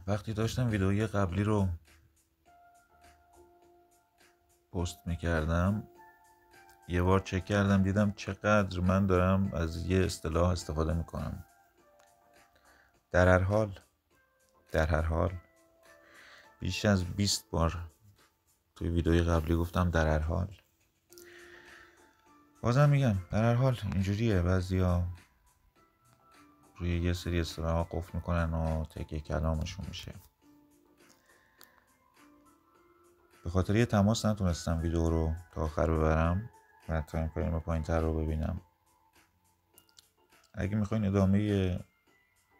وقتی داشتم ویدئوی قبلی رو پست میکردم یه بار چک کردم دیدم چقدر من دارم از یه اصطلاح استفاده میکنم. در هر حال بیش از 20 بار توی ویدئوی قبلی گفتم در هر حال. بازم میگم در هر حال. اینجوریه، بعضیا روی یه سری اصطلاحات قفل میکنن و تکیه کلامشون میشه. به خاطر یه تماس نتونستم ویدیو رو تا آخر ببرم و تایم فریم پایین تر رو ببینم. اگه میخواین ادامه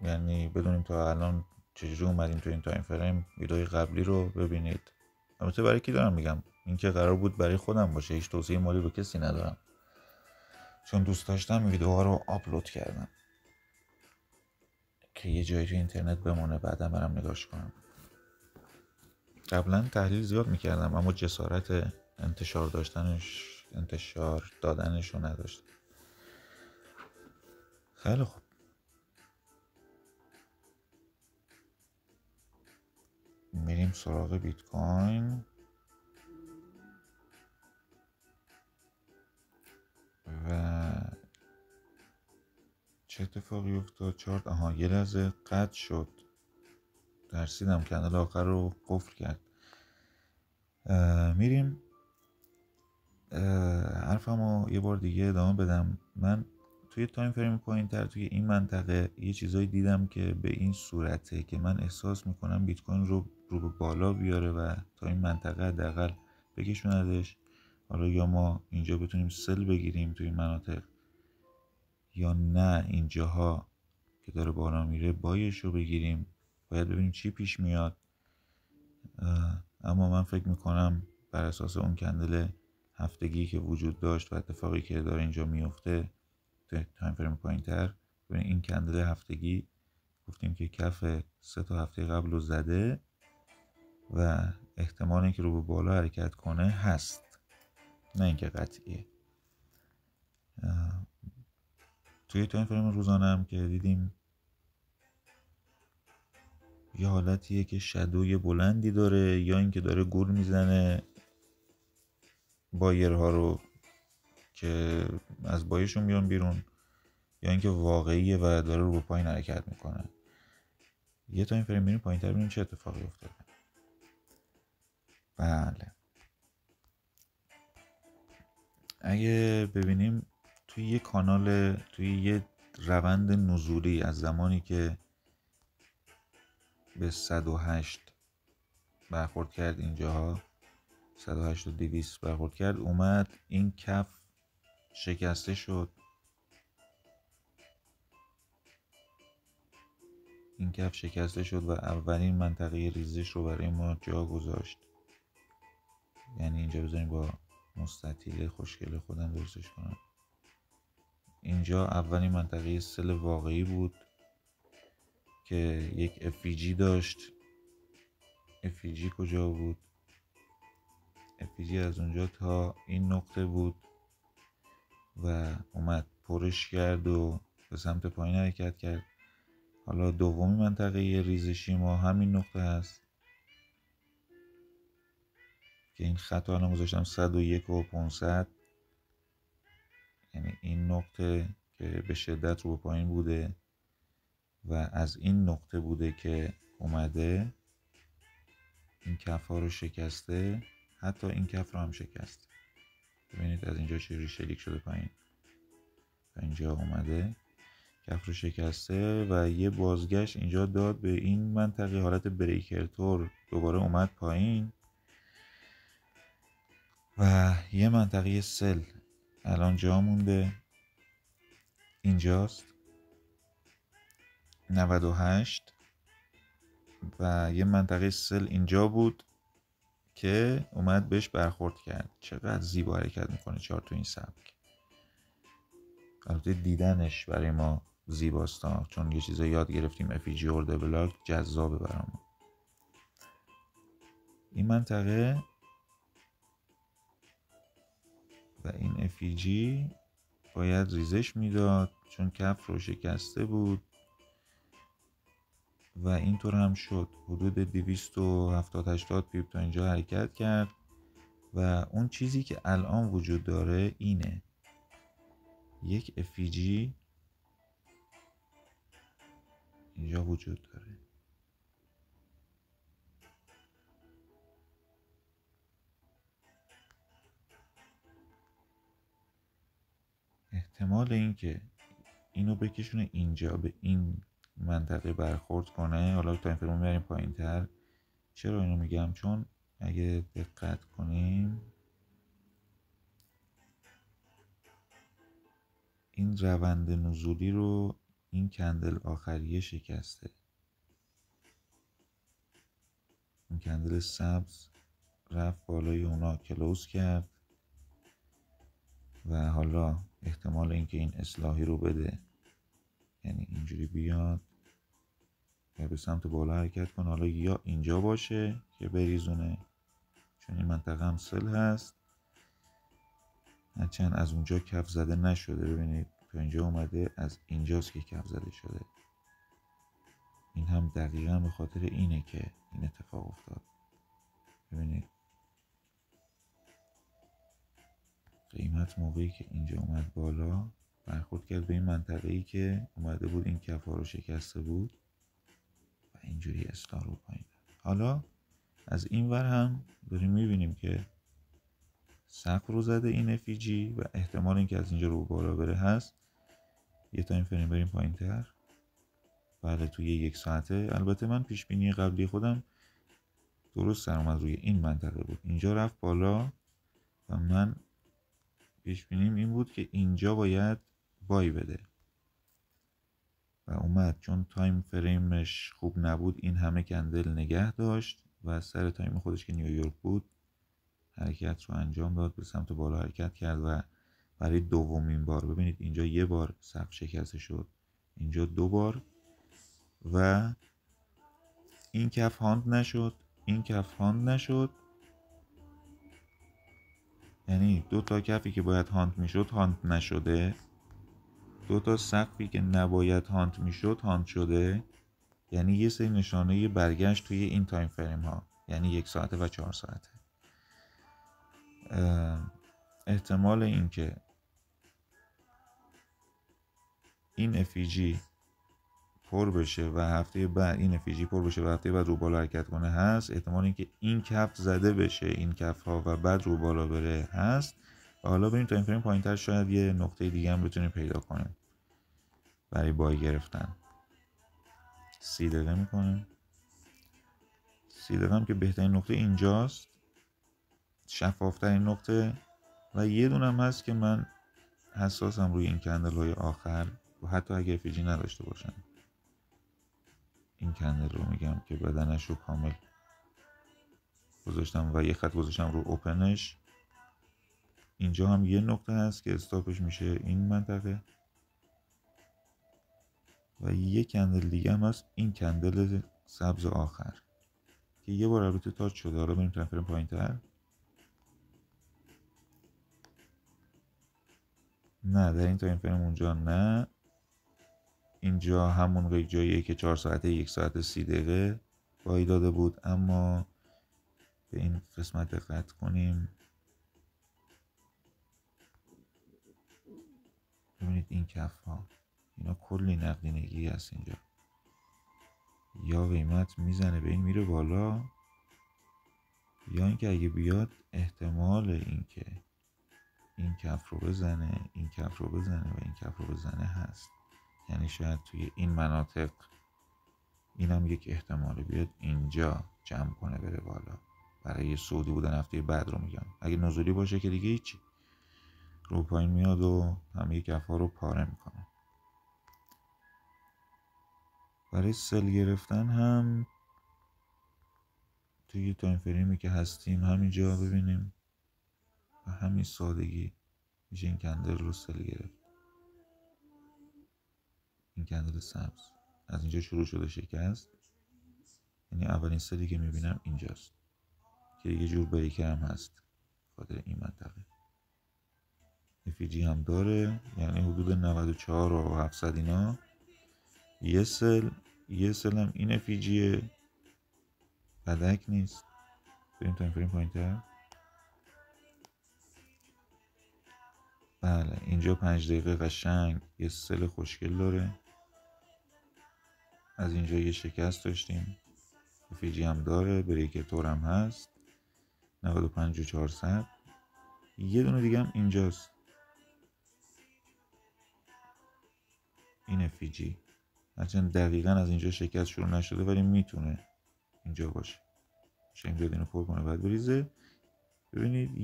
یعنی بدونیم تا الان چجوری اومدیم تو این تایم فریم، ویدیوی قبلی رو ببینید. البته برای کی دارم میگم؟ این که قرار بود برای خودم باشه، هیچ توصیه مالی به کسی ندارم، چون دوست داشتم ویدیوها رو آپلود کردم که یه جایی تو اینترنت بمونه بعدا برم نگاش کنم. قبلا تحلیل زیاد میکردم اما جسارت انتشار دادنش رو نداشتم. خیلی خوب، میریم سراغ بیت کوین و چه اتفاقی افتاد؟ چارت یه لحظه قطع شد، ترسیدم کانال آخر رو قفل کرد. میریم حرفمو یه بار دیگه ادامه بدم. من توی تایم فریم پایین تر توی این منطقه یه چیزایی دیدم که به این صورته که من احساس میکنم بیت کوین رو به بالا بیاره و تا این منطقه حداقل بکشوندش. حالا یا ما اینجا بتونیم سل بگیریم توی این مناطق، یا نه اینجاها که داره بالا میره بایش رو بگیریم. باید ببینیم چی پیش میاد. اما من فکر میکنم بر اساس اون کندل هفتگی که وجود داشت و اتفاقی که داره اینجا میفته توی تایم فریم پایین تر، ببین این کندل هفتگی گفتیم که کف 3 تا هفته قبل رو زده و احتمال اینکه رو به بالا حرکت کنه هست، نه اینکه قطعیه. توی تایم فریم روزانه هم که دیدیم یه حالتیه که شادوی بلندی داره، یا اینکه داره گول میزنه بایرها رو که از بایشون بیان بیرون، یا اینکه واقعیه و داره رو به پایین حرکت میکنه. یه تایم فریم میریم پایین تر ببینیم چه اتفاقی افتاده. بله، اگه ببینیم توی یه کانال، توی یه روند نزولی از زمانی که به 108 برخورد کرد، اینجاها 108 و 200 برخورد کرد، اومد این کف شکسته شد، این کف شکسته شد و اولین منطقه ریزش رو برای ما جا گذاشت. یعنی اینجا بذاریم با مستطیل خوشگل خودم درستش کنم. اینجا اولین منطقه سل واقعی بود که یک FVG داشت. FVG کجا بود؟ FVG از اونجا تا این نقطه بود و اومد پرش کرد و به سمت پایین حرکت کرد. حالا دومی منطقه ریزشی ما همین نقطه هست که این خط رو الان گذاشتم 101 و 500، یعنی این نقطه که به شدت رو به پایین بوده و از این نقطه بوده که اومده این کف ها رو شکسته، حتی این کف رو هم شکسته. ببینید از اینجا چجوری شلیک شده پایین و اینجا اومده کف رو شکسته و یه بازگشت اینجا داد به این منطقه، حالت بریکر تور، دوباره اومد پایین و یه منطقه سل الان جا مونده، اینجاست 98 و یه منطقه سل اینجا بود که اومد بهش برخورد کرد. چقدر زیبا حرکت میکنه چارت تو این سبک. البته دیدنش برای ما زیباست چون یه چیزا یاد گرفتیم. FVG اورده بلاک جذابه برامون. این منطقه و این FVG باید ریزش میداد چون کف رو شکسته بود و اینطور هم شد. حدود 270-80 پیپ تا اینجا حرکت کرد و اون چیزی که الان وجود داره اینه: یک افیجی اینجا وجود داره. احتمال این که اینو بکشونه اینجا به این منطقه برخورد کنه، حالا تا این فرمون میاریم پایین تر. چرا اینو میگم؟ چون اگه دقت کنیم این روند نزولی رو این کندل آخریه شکسته. این کندل سبز رفت بالای اونا کلوز کرد و حالا احتمال اینکه این اصلاحی رو بده، یعنی اینجوری بیاد و به سمت بالا حرکت کنه، حالا یا اینجا باشه که بریزونه چون این منطقه هم سل هست، هرچند از اونجا کف زده نشده. ببینید تا اینجا اومده، از اینجاست که کف زده شده. این هم دقیقا به خاطر اینه که این اتفاق افتاد. ببینید قیمت موقعی که اینجا اومد بالا برخورد کرد به این منطقه‌ای که اومده بود این کف ها رو شکسته بود و اینجوری اصلاح رو پایین. حالا از این ور هم داریم میبینیم که سقف رو زده این افیجی و احتمال اینکه از اینجا رو بالا بره هست. یه تایم فریم بریم پایین تر. بله توی 1 ساعته. البته من پیش بینی قبلی خودم درست سر اومد، روی این منطقه بود، اینجا رفت بالا و من پیش بینیم این بود که اینجا باید بای بده و اومد. چون تایم فریمش خوب نبود این همه کندل نگه داشت و سر تایم خودش که نیویورک بود حرکت رو انجام داد، به سمت بالا حرکت کرد و برای دومین بار ببینید اینجا یه بار سقف شکسته شد، اینجا 2 بار و این کف هاند نشد، این کف هاند نشد. یعنی 2 تا کفی که باید هاند میشد هاند نشده، 2 تا سقفی که نباید هاند میشد هاند شده. یعنی یه سری نشانه برگشت توی این تایم فریم ها، یعنی 1 ساعته و 4 ساعته. احتمال این که این افیجی پر بشه و هفته بعد این افیجی پر بشه و هفته بعد رو بالا حرکت کنه هست. احتمال این که این کف زده بشه این کف ها و بعد رو بالا بره هست. و حالا بریم تایم فریم پایین تر، شاید یه نقطه دیگه هم بتونیم پیدا کنیم برای بای گرفتن. 30 دقیقه میکنه. 30 دقیقه هم که بهترین نقطه اینجاست، شفافترین نقطه. و یه دونم هست که من حساسم روی این کندل های آخر و حتی اگه افیجی نداشته باشن. این کندل رو میگم که بدنش رو کامل گذاشتم و یه خط گذاشتم رو اوپنش. اینجا هم یه نقطه هست که استاپش میشه این منطقه و یه کندل دیگه هم هست، این کندل سبز آخر که یه بار البته تاچ شده. حالا بریم تایم فریم پایین تر. نه در این تایم فریم اونجا نه، اینجا همون جاییه که 4 ساعته 1 ساعت 30 دقیقه بای داده بود. اما به این قسمت دقت کنیم، ببینید این کف ها اینا کلی نقدینگی هست اینجا. یا قیمت میزنه به این میره بالا، یا اینکه اگه بیاد احتمال اینکه این کف رو بزنه این کف رو بزنه و این کف رو بزنه هست. یعنی شاید توی این مناطق اینم یک احتماله بیاد اینجا جمع کنه بره بالا. برای صعودی بودن هفته بعد رو میگم. اگه نزولی باشه که دیگه هیچی، رو پایین میاد و همه کف ها رو پاره میکنه. برای سل گرفتن هم توی تایم فریمی که هستیم همینجا ببینیم و همین سادگی میشه این کندل رو سل گرفت. این کندل سبز از اینجا شروع شده شکست، یعنی اولین سلی که میبینم اینجاست که یه جور بریکر هم هست خاطر این منطقه. افیجی هم داره، یعنی حدود 94 و 700 اینا. یه سل یه سلم این FEGه، بدک نیست. بریم تایم فریم پایین‌تر. بله اینجا 5 دقیقه قشنگ یه سل خوشگل داره. از اینجا یه شکست داشتیم، FEG هم داره، بریک تور هم هست، 95,400. یه دونه دیگه هم اینجاست، این FEG، هرچند دقیقا از اینجا شکست شروع نشده ولی میتونه اینجا باشه. شاید بیاد اینو پر کنه بعد بریزه. ببینید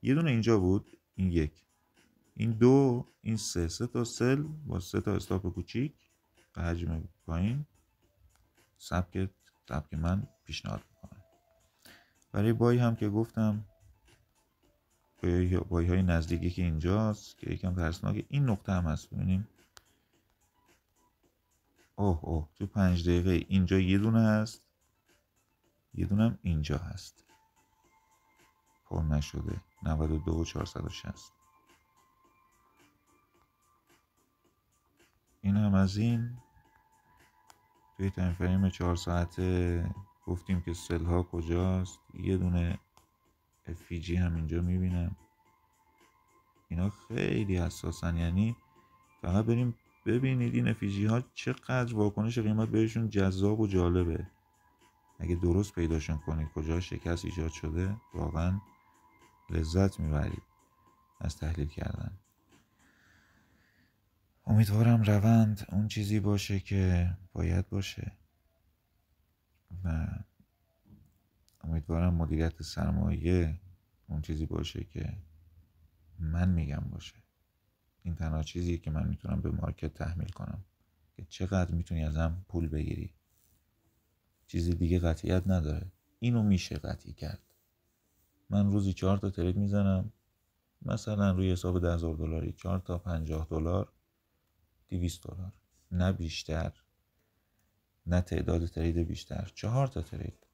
یه دونه اینجا بود، این یک، این دو، این سه تا سل با 3 تا استاپ کوچیک به حجم پایین. سبک من پیشنهاد میکنم برای بای هم که گفتم، بای های نزدیکی که اینجاست که یکم ترسناکه. این نقطه هم هست، ببینیم اوه تو 5 دقیقه اینجا یه دونه هست، یه دونه هم اینجا هست پر نشده، 92,460. این هم از این. توی تایم فریم 4 ساعته گفتیم که سل ها کجاست. یه دونه FEG هم اینجا میبینم. اینا خیلی حساسن، یعنی فقط بریم ببینید این FEG ها چقدر واکنش قیمت بهشون جذاب و جالبه. اگه درست پیداشون کنید کجا شکست ایجاد شده، واقعا لذت میبرید از تحلیل کردن. امیدوارم روند اون چیزی باشه که باید باشه و امیدوارم مدیریت سرمایه اون چیزی باشه که من میگم باشه. این تنها چیزیه که من میتونم به مارکت تحمیل کنم که چقدر میتونی ازم پول بگیری. چیزی دیگه قطعیت نداره. اینو میشه قطعی کرد. من روزی 4 تا ترید میزنم، مثلا روی حساب $10,000 4 تا $50 $200، نه بیشتر نه تعداد ترید بیشتر. 4 تا ترید،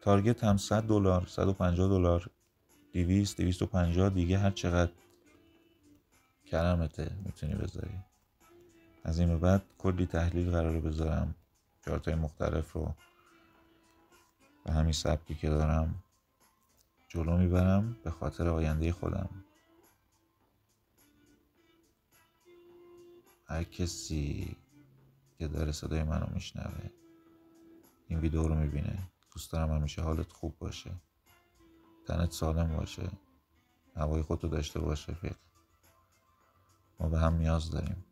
تارگت هم $100 $150 200 250 دیگه، هر چقدر کرمته میتونی بذاری. از این به بعد کلی تحلیل قراره بذارم، چارتای مختلف رو به همین سبکی که دارم جلو میبرم به خاطر آینده خودم. هر کسی که داره صدای منو میشنوه، این ویدیو رو میبینه، دوست دارم همیشه حالت خوب باشه، تنت سالم باشه، هوای خودتو داشته باشه. ما به هم نیاز داریم.